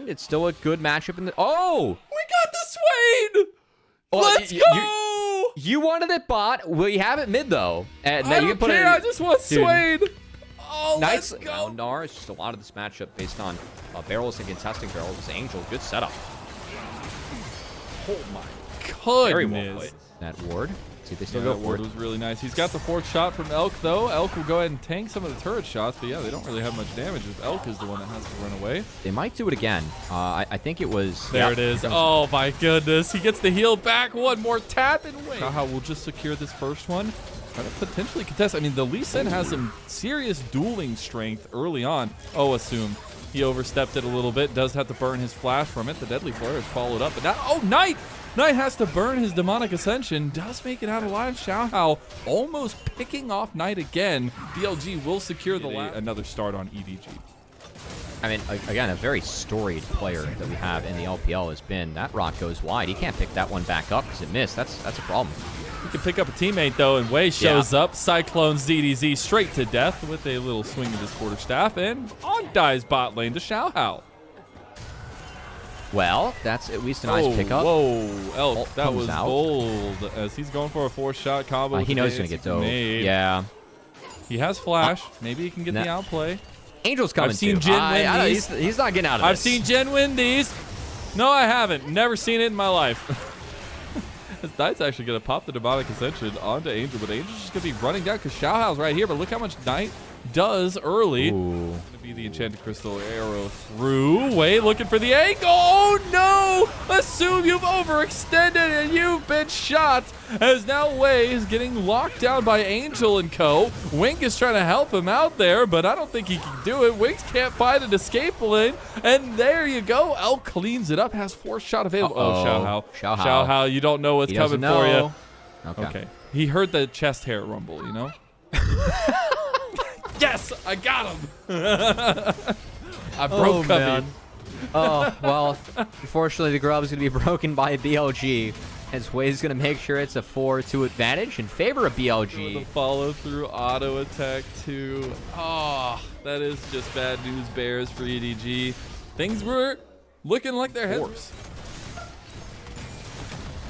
good. It's still a good matchup in the... Oh! We got the Swain! Let's go! You wanted it bot. We have it mid, though. I don't care. I just want Swain. Oh, nice. let's go. Now, it's just a lot of this matchup based on barrels and contesting barrels. Angel, good setup. Oh, my goodness. Very well played. That ward. See if they still go for ward it. was really nice. He's got the 4th shot from Elk, though. Elk will go ahead and tank some of the turret shots, but yeah, they don't really have much damage if Elk is the one that has to run away. They might do it again. I think it was... There it is. Oh, my goodness. He gets the heal back. One more tap and wait. How we'll just secure this first one. Try to potentially contest. I mean, the Lee Sin has some serious dueling strength early on. Oh, assume. He overstepped it a little bit. Does have to burn his flash from it. The Deadly Flare is followed up. But now... Oh, Knight! Knight has to burn his Demonic Ascension. Does make it out alive. Xiaohao almost picking off Knight again. BLG will secure the another start on EDG. I mean, again, a very storied player that we have in the LPL has been that rock goes wide. He can't pick that one back up because it missed. That's a problem. He can pick up a teammate, though, and Wei shows up. Cyclone ZDZ straight to death with a little swing of his quarterstaff, and on dies bot lane to Xiaohao. Well, that's at least a nice pickup. Whoa, Elk, that was bold as he's going for a 4-shot combo. He knows he's going to get dove. Yeah. He has flash. Maybe he can get the outplay. Angel's coming I've seen Jin win these. He's not getting out of this. I've seen Jin win these. No, I haven't. Never seen it in my life. Knight's actually going to pop the Demonic Ascension onto Angel, but Angel's just going to be running down because Xiaohao's right here, but look how much Knight does early. Ooh. Going to be the Enchanted Crystal arrow through. Wait, looking for the angle. Oh, no! Assume you've overextended and you've been shot. As now Wei is getting locked down by Angel and co. Wink is trying to help him out there, but I don't think he can do it. Winks can't find an escape lane. And there you go. Elk cleans it up, has 4th shot available. Oh, Xiaohao, you don't know what's coming for you. Okay. He heard the chest hair rumble, you know? Yes, I got him. I broke him. Oh, well, unfortunately, the grub is going to be broken by BLG. As Wei's going to make sure it's a 4-2 advantage in favor of BLG. The follow through auto attack too. Oh, that is just bad news bears for EDG. Things were looking like their heads.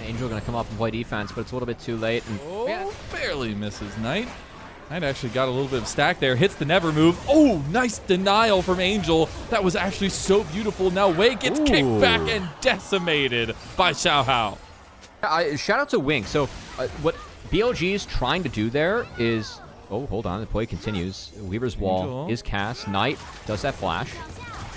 Angel going to come up and play defense, but it's a little bit too late. And barely misses Knight. Knight actually got a little bit of stack there. Hits the never move. Oh, nice denial from Angel. That was actually so beautiful. Now Wei gets kicked back and decimated by Xiaohao. Shout out to Wing. So what BLG is trying to do there is... Oh, hold on. The play continues. Weaver's Wall is cast. Knight does that flash.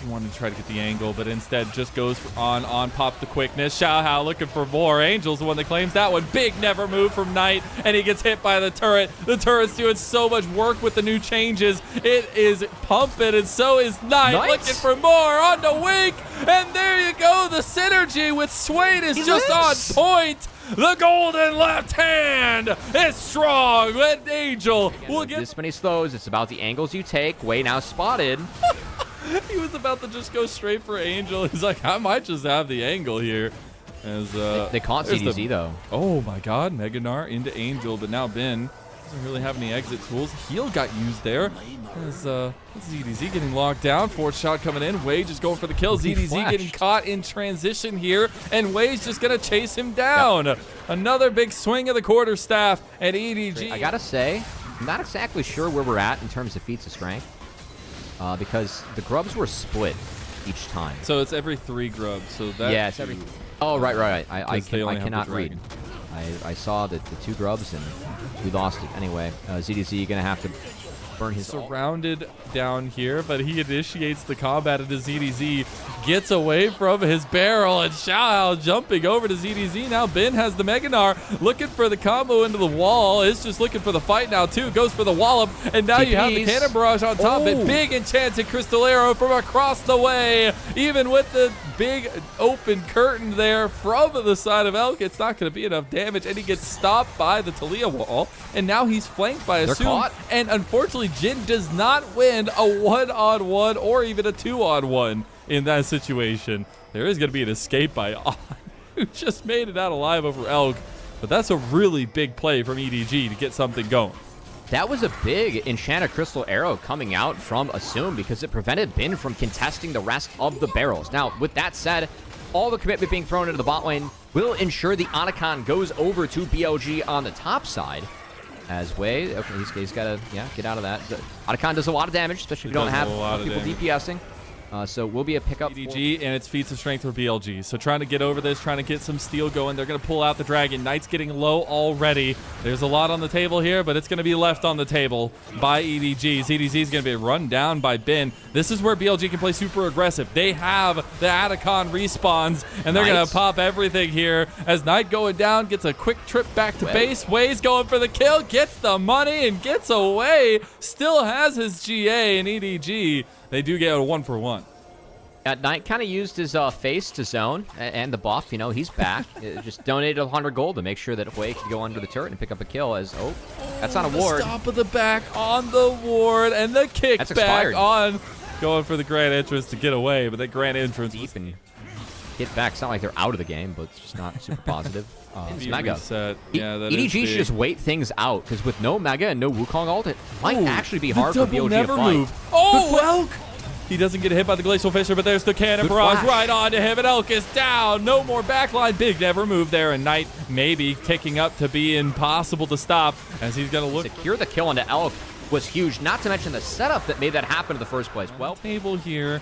Wanted to try to get the angle, but instead just goes on pop the quickness. Xiaohao looking for more. Angel's the one that claims that one. Big never move from Knight, and he gets hit by the turret. The turret's doing so much work with the new changes. It is pumping, and so is Knight. Looking for more on the Wink, and there you go. The synergy with Swain is just on point. The golden left hand is strong. And Angel will get this many slows. It's about the angles you take. Wei now spotted. He was about to just go straight for Angel. He's like, I might just have the angle here. As they caught CDZ though. Oh my God, Meganar into Angel, but now Ben doesn't really have any exit tools. Heal got used there. As ZDZ getting locked down. 4th shot coming in. Wei just going for the kill. ZDZ getting caught in transition here, and Wei's just gonna chase him down. Yep. Another big swing of the quarterstaff at EDG. I gotta say, I'm not exactly sure where we're at in terms of feats of strength. Because the grubs were split each time. So it's every 3 grubs. So that it's every. Oh, right. I cannot read. I saw the 2 grubs and we lost it anyway. ZDZ gonna have to burn his. Surrounded down here, but he initiates the combat into ZDZ, gets away from his barrel, and Xiaohao jumping over to ZDZ. Now Ben has the Meganar, looking for the combo into the wall. Is just looking for the fight now too. Goes for the wallop, and now you have the cannon barrage on top. But big enchanted crystal arrow from across the way. Even with the big open curtain there from the side of Elk, it's not going to be enough damage, and he gets stopped by the Talia wall. And now he's flanked by a Assume, and unfortunately Jin does not win a 1-on-1 or even a 2-on-1 in that situation. There is going to be an escape by On, who just made it out alive over Elk, but that's a really big play from EDG to get something going. That was a big Enchanted Crystal Arrow coming out from Assume because it prevented Bin from contesting the rest of the barrels. Now, with that said, all the commitment being thrown into the bot lane will ensure the Otacon goes over to BLG on the top side. As Wei, okay, he's got to, get out of that. The Otacon does a lot of damage, especially if you don't have people DPSing. So will be a pickup. EDG and its feats of strength for BLG. So trying to get over this, trying to get some steal going. They're going to pull out the dragon. Knight's getting low already. There's a lot on the table here, but it's going to be left on the table by EDG. EDG is going to be run down by Bin. This is where BLG can play super aggressive. They have the Atacon respawns, and they're going to pop everything here as Knight going down, gets a quick trip back to base. Wei's going for the kill, gets the money, and gets away. Still has his GA and EDG. They do get a 1-for-1. Knight kind of used his face to zone and the buff. You know, he's back. Just donated 100 gold to make sure that Wei could go under the turret and pick up a kill as, that's on a ward. Stop of the back on the ward and the kickback on. Going for the grand entrance to get away, but that grand entrance deep and get back. It's not like they're out of the game, but it's just not super positive. It's Mega. EDG should just wait things out, because with no Mega and no Wukong ult, it might actually be hard for BLG to fight. Oh, Elk! He doesn't get hit by the Glacial Fisher, but there's the cannon barrage right onto him, and Elk is down. No more backline. Big never move there, and Knight maybe ticking up to be impossible to stop as he's going to look. Secure the kill onto Elk was huge, not to mention the setup that made that happen in the first place. Well, table here.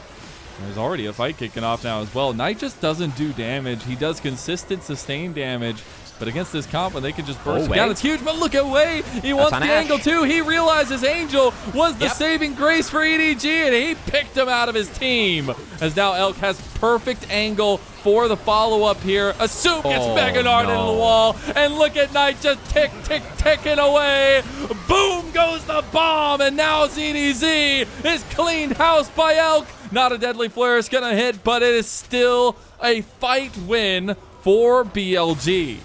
There's already a fight kicking off now as well. Knight just doesn't do damage. He does consistent sustained damage. But against this comp, when they can just burst down, it's huge. But look at Wei. He wants the angle too. He realizes Angel was the saving grace for EDG, and he picked him out of his team. As now Elk has perfect angle for the follow-up here. Assume gets Mega Nard into the wall. And look at Knight just ticking away. Boom goes the bomb. And now ZDZ is cleaned house by Elk. Not a deadly flare is going to hit, but it is still a fight win for BLG.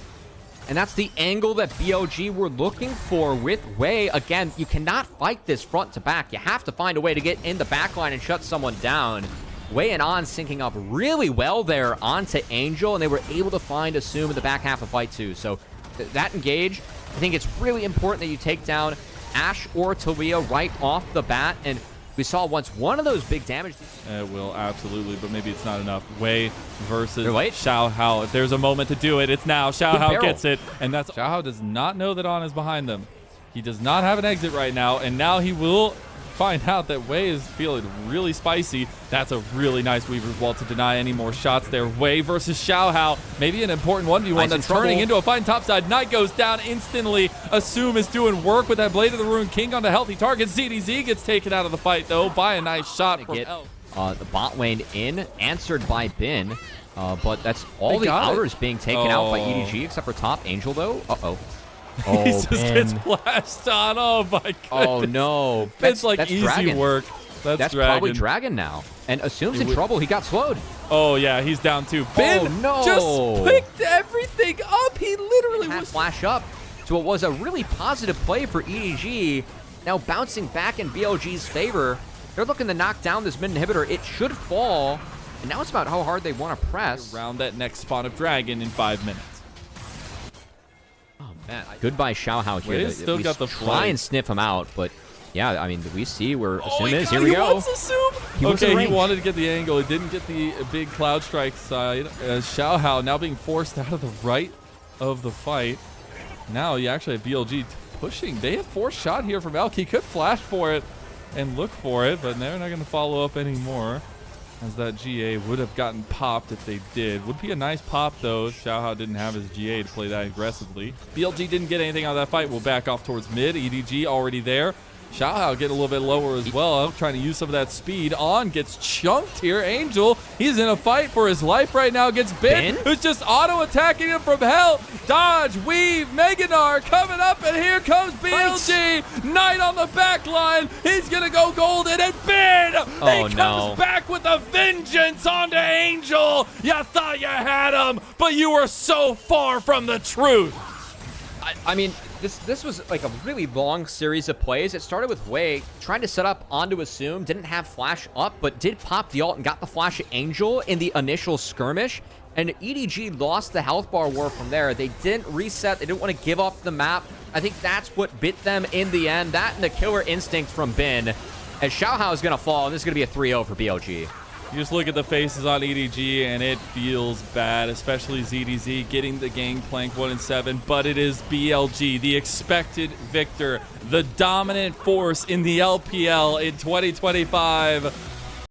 And that's the angle that BLG were looking for with Wei. Again, you cannot fight this front to back. You have to find a way to get in the backline and shut someone down. Wei and On syncing up really well there onto Angel, and they were able to find Assume in the back half of fight 2. So that engage, I think it's really important that you take down Ashe or Talia right off the bat. And we saw once one of those big damage. It will, absolutely, but maybe it's not enough. Wei versus Xiaohao. If there's a moment to do it, it's now. Xiaohao gets it, and that's Xiaohao does not know that On is behind them. He does not have an exit right now, and now he will find out that Wei is feeling really spicy. That's a really nice Weaver's Wall to deny any more shots there. Wei versus Xiaohao. Maybe an important 1v1 that's turning into a fight topside. Knight goes down instantly. Assume is doing work with that Blade of the Rune King onto healthy targets. ZDZ gets taken out of the fight, though, by a nice shot from Elk. The bot lane in, answered by Bin. But that's all the outers being taken out by EDG, except for top. Angel, though. He just gets flashed on. Oh, my goodness. Oh, no. That's like easy Dragon. Work. That's Dragon. Probably Dragon now. And Assume's in trouble. He got slowed. Oh, yeah. He's down, too. Bin just picked everything up. He literally was flash up to what was a really positive play for EDG. Now bouncing back in BLG's favor. They're looking to knock down this mid inhibitor. It should fall. And now it's about how hard they want to press. Around that next spawn of Dragon in 5 minutes. Man, goodbye Xiaohao here. Wei still got the try and sniff him out, but yeah, I mean, we see where Assume is. Here we go. He wanted to get the angle. He didn't get the big Cloud Strike side. Xiaohao now being forced out of the right of the fight. Now you actually have BLG pushing. They have forced shot here from Elk. He could flash for it and look for it, but they're not going to follow up anymore. As that GA would have gotten popped if they did. Would be a nice pop, though. Xiaohao didn't have his GA to play that aggressively. BLG didn't get anything out of that fight. We'll back off towards mid. EDG already there. Xiaohao getting a little bit lower as well. Trying to use some of that speed. On gets chunked here. Angel, he's in a fight for his life right now. Gets Bin, who's just auto-attacking him from hell. Dodge, weave, Meganar coming up, and here comes BLG. Knight on the back line. He's going to go golden, and Bin, he comes back with a vengeance onto Angel. You thought you had him, but you were so far from the truth. I mean, this was like a really long series of plays. It started with Wei trying to set up onto Assume, didn't have flash up, but did pop the ult and got the flash at Angel in the initial skirmish. And EDG lost the health bar war from there. They didn't reset. They didn't want to give up the map. I think that's what bit them in the end. That and the killer instinct from Bin. As Xiaohao is going to fall, and this is going to be a 3-0 for BLG. You just look at the faces on EDG, and it feels bad, especially ZDZ getting the gangplank 1-7. But it is BLG, the expected victor, the dominant force in the LPL in 2025.